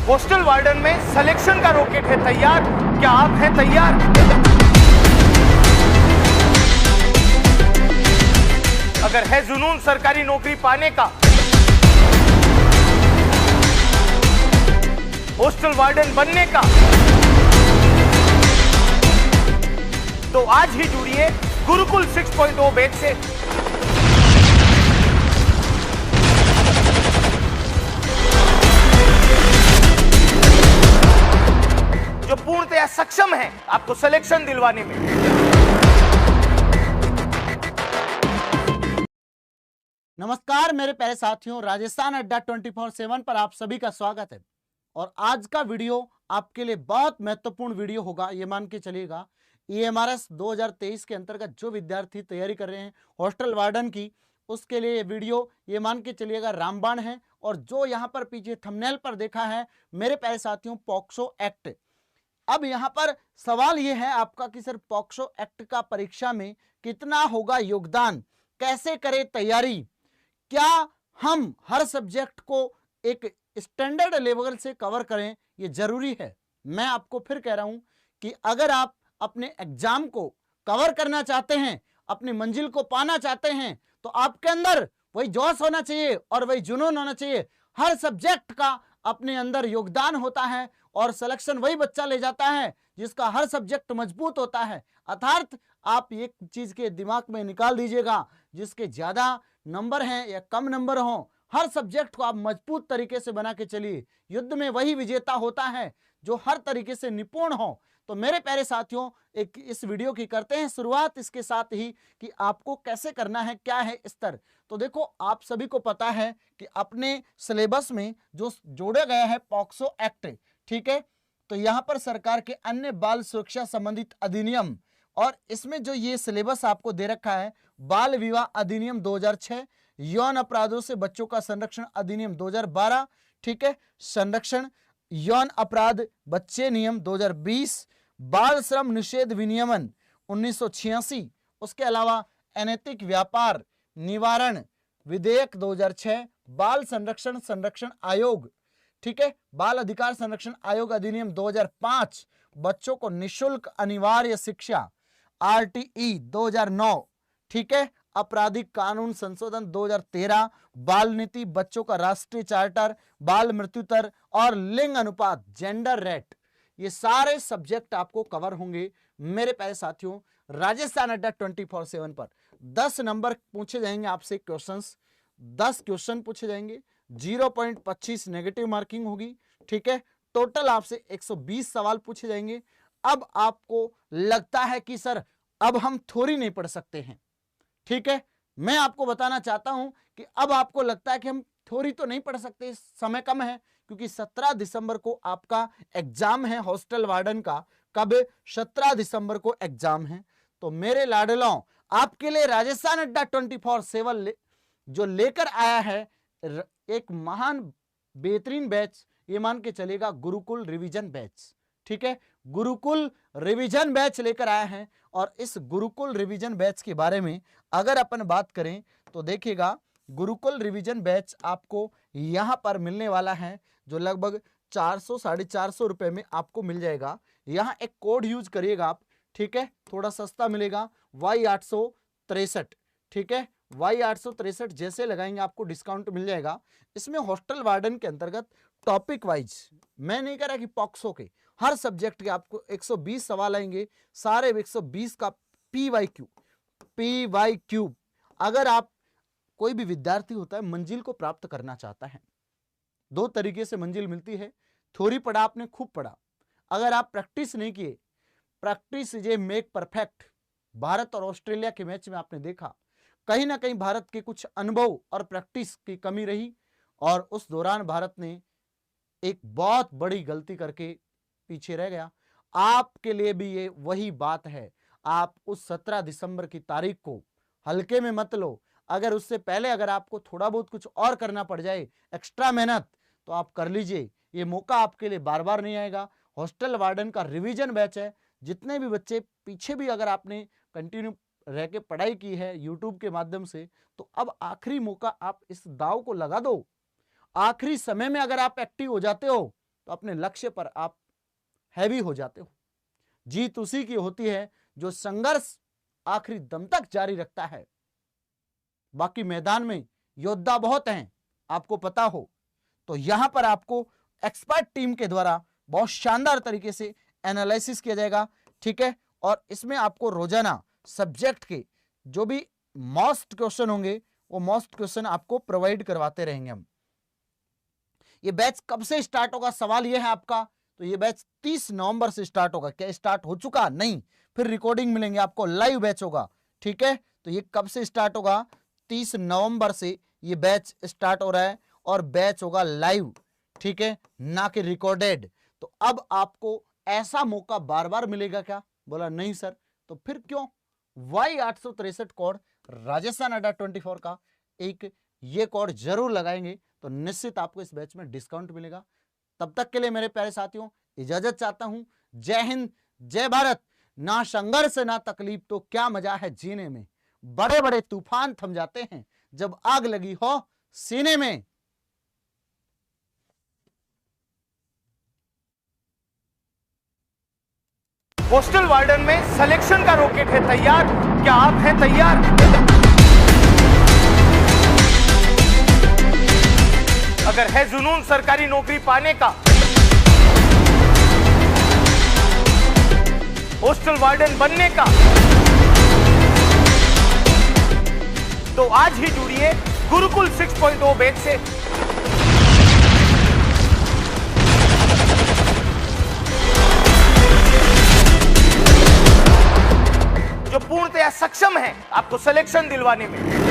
Hostel warden में selection का rocket है तैयार। क्या आप हैं तैयार? अगर है जुनून सरकारी नौकरी पाने का, हॉस्टल वार्डन बनने का, तो आज ही जुड़िए गुरुकुल 6.0 बैच से। जो पूर्णतया सक्षम है आपको सिलेक्शन दिलवाने में। नमस्कार मेरे प्यारे साथियों, राजस्थान अड्डा 24/7 पर आप सभी का स्वागत है। और आज का वीडियो आपके लिए बहुत महत्वपूर्ण वीडियो होगा, ये मान के चलिएगा। EMRS 2023 के अंतर्गत जो विद्यार्थी तैयारी कर रहे हैं हॉस्टल वार्डन की, उसके लिए ये वीडियो ये मान के चलिएगा रामबाण है। और जो यहाँ पर पीछे थंबनेल पर देखा है मेरे प्यारे साथियों, पॉक्सो एक्ट। अब यहाँ पर सवाल ये है आपका कि सर पॉक्सो एक्ट का परीक्षा में कितना होगा योगदान, कैसे करें तैयारी, क्या हम हर सब्जेक्ट को एक स्टैंडर्ड लेवल से कवर करें, ये जरूरी है। मैं आपको फिर कह रहा हूं कि अगर आप अपने एग्जाम को कवर करना चाहते हैं, अपनी मंजिल को पाना चाहते हैं, तो आपके अंदर वही जोश होना चाहिए और वही जुनून होना चाहिए। हर सब्जेक्ट का अपने अंदर योगदान होता है और सिलेक्शन वही बच्चा ले जाता है जिसका हर सब्जेक्ट मजबूत होता है। अर्थात आप एक चीज के दिमाग में निकाल दीजिएगा, जिसके ज्यादा नंबर हैं या कम नंबर हो, हर सब्जेक्ट को आप मजबूत तरीके से बना के चलिए। युद्ध में वही विजेता होता है जो हर तरीके से निपुण हो। तो मेरे प्यारे साथियों, एक इस वीडियो की करते हैं शुरुआत इसके साथ ही कि आपको कैसे करना है, क्या है स्तर। तो देखो, आप सभी को पता है कि अपने सिलेबस में जो जोड़ा गया है पॉक्सो एक्ट, ठीक है, तो यहां पर सरकार के अन्य बाल सुरक्षा संबंधित अधिनियम, और इसमें जो ये सिलेबस आपको दे रखा है, बाल विवाह अधिनियम 2006, यौन अपराधों से बच्चों का संरक्षण अधिनियम 2012, ठीक है, संरक्षण यौन अपराध बच्चे नियम 2020, बाल श्रम निषेध विनियमन 1986, उसके अलावा अनैतिक व्यापार निवारण विधेयक 2006, बाल संरक्षण संरक्षण आयोग, ठीक है, बाल अधिकार संरक्षण आयोग अधिनियम 2005, बच्चों को निशुल्क अनिवार्य शिक्षा RTE 2009, ठीक है, आपराधिक कानून संशोधन 2013, बाल नीति, बच्चों का राष्ट्रीय चार्टर, बाल मृत्यु दर और लिंग अनुपात जेंडर रेट, ये सारे सब्जेक्ट आपको कवर होंगे मेरे प्यारे साथियों। राजस्थान अड्डा 24/7 पर 10 नंबर पूछे जाएंगे आपसे क्वेश्चंस, 10 क्वेश्चन पूछे जाएंगे, 0.25 नेगेटिव मार्किंग होगी, ठीक है, टोटल आपसे 120 सवाल पूछे जाएंगे। अब आपको लगता है कि सर अब हम थ्योरी नहीं पढ़ सकते हैं, ठीक है, मैं आपको बताना चाहता हूं कि अब आपको लगता है कि हम थ्योरी तो नहीं पढ़ सकते, समय कम है, क्योंकि 17 दिसंबर को आपका एग्जाम है हॉस्टल वार्डन का। कब? 17 दिसंबर को एग्जाम है। तो मेरे लाडलों, आपके लिए राजस्थान अड्डा 24/7 जो लेकर आया है एक महान बेहतरीन बैच, ये मान के चलेगा गुरुकुल रिवीजन बैच, ठीक है, गुरुकुल रिवीजन बैच लेकर आया है। और इस गुरुकुल रिवीजन बैच के बारे में अगर अपन बात करें तो देखिएगा, गुरुकुल रिवीजन बैच आपको यहां पर मिलने वाला है जो लगभग 400-450 रुपए में आपको मिल जाएगा। यहां एक कोड यूज करिएगा आप, ठीक है, थोड़ा सस्ता मिलेगा, Y863, ठीक है, Y863 जैसे लगाएंगे आपको डिस्काउंट मिल जाएगा। इसमें हॉस्टल वार्डन के अंतर्गत टॉपिक वाइज, मैं नहीं कह रहा कि पॉक्सो के, हर सब्जेक्ट के आपको 120 सवाल आएंगे, सारे 120 का PYQ। अगर आप कोई भी विद्यार्थी होता है मंजिल को प्राप्त करना चाहता है, दो तरीके से मंजिल मिलती है। थ्योरी पढ़ा आपने, खूब पढ़ा, अगर आप प्रैक्टिस नहीं किए, practice is a make perfect. Bharat और ऑस्ट्रेलिया के मैच में आपने देखा कहीं ना कहीं भारत के कुछ अनुभव और प्रैक्टिस की कमी रही, और उस दौरान भारत ने एक बहुत बड़ी गलती करके पीछे रह गया। आपके लिए भी ये वही बात है। आप उस 17 दिसंबर की तारीख को हल्के में मत लो। अगर उससे पहले अगर आपको थोड़ा बहुत कुछ और करना पड़ जाए, एक्स्ट्रा मेहनत, तो आप कर लीजिए। ये मौका आपके लिए बार बार नहीं आएगा। हॉस्टल वार्डन का रिवीजन बैच है। जितने भी बच्चे पीछे भी अगर आपने कंटिन्यू रह के पढ़ाई की है यूट्यूब के माध्यम से, तो अब आखिरी मौका, आप इस दाव को लगा दो। आखिरी समय में अगर आप एक्टिव हो जाते हो तो अपने लक्ष्य पर आप हैवी हो जाते हो। जीत उसी की होती है जो संघर्ष आखिरी दम तक जारी रखता है। बाकी मैदान में योद्धा बहुत हैं, आपको पता हो, तो यहां पर आपको एक्सपर्ट टीम के द्वारा बहुत शानदार तरीके से एनालिसिस किया जाएगा, ठीक है। और इसमें आपको रोजाना सब्जेक्ट के जो भी मोस्ट क्वेश्चन होंगे वो मोस्ट क्वेश्चन आपको प्रोवाइड करवाते रहेंगे हम। ये बैच कब से स्टार्ट होगा, सवाल ये है आपका। तो ये बैच 30 नवंबर से स्टार्ट होगा। क्या स्टार्ट हो चुका? नहीं, फिर रिकॉर्डिंग मिलेंगे आपको, लाइव बैच होगा, ठीक है। तो ये कब से स्टार्ट होगा? 30 नवंबर से ये बैच स्टार्ट हो रहा है और बैच होगा लाइव, ठीक है, ना कि रिकॉर्डेड। तो अब आपको ऐसा मौका बार बार मिलेगा क्या? बोला नहीं सर। तो फिर क्यों? Y863 कोड राजस्थान अड्डा 24 का एक ये कोड जरूर लगाएंगे तो निश्चित आपको इस बैच में डिस्काउंट मिलेगा। तब तक के लिए मेरे प्यारे साथियों इजाजत चाहता हूं। जय हिंद, जय भारत। ना संघर्ष ना तकलीफ तो क्या मजा है जीने में। बड़े बड़े तूफान थम जाते हैं जब आग लगी हो सीने में। पोस्टल वार्डन में सिलेक्शन का रॉकेट है तैयार। क्या आप हैं तैयार? अगर है जुनून सरकारी नौकरी पाने का, पोस्टल वार्डन बनने का, तो आज ही जुड़िए गुरुकुल 6.0 बैच से। जो पूर्णतया सक्षम है आपको सिलेक्शन दिलवाने में।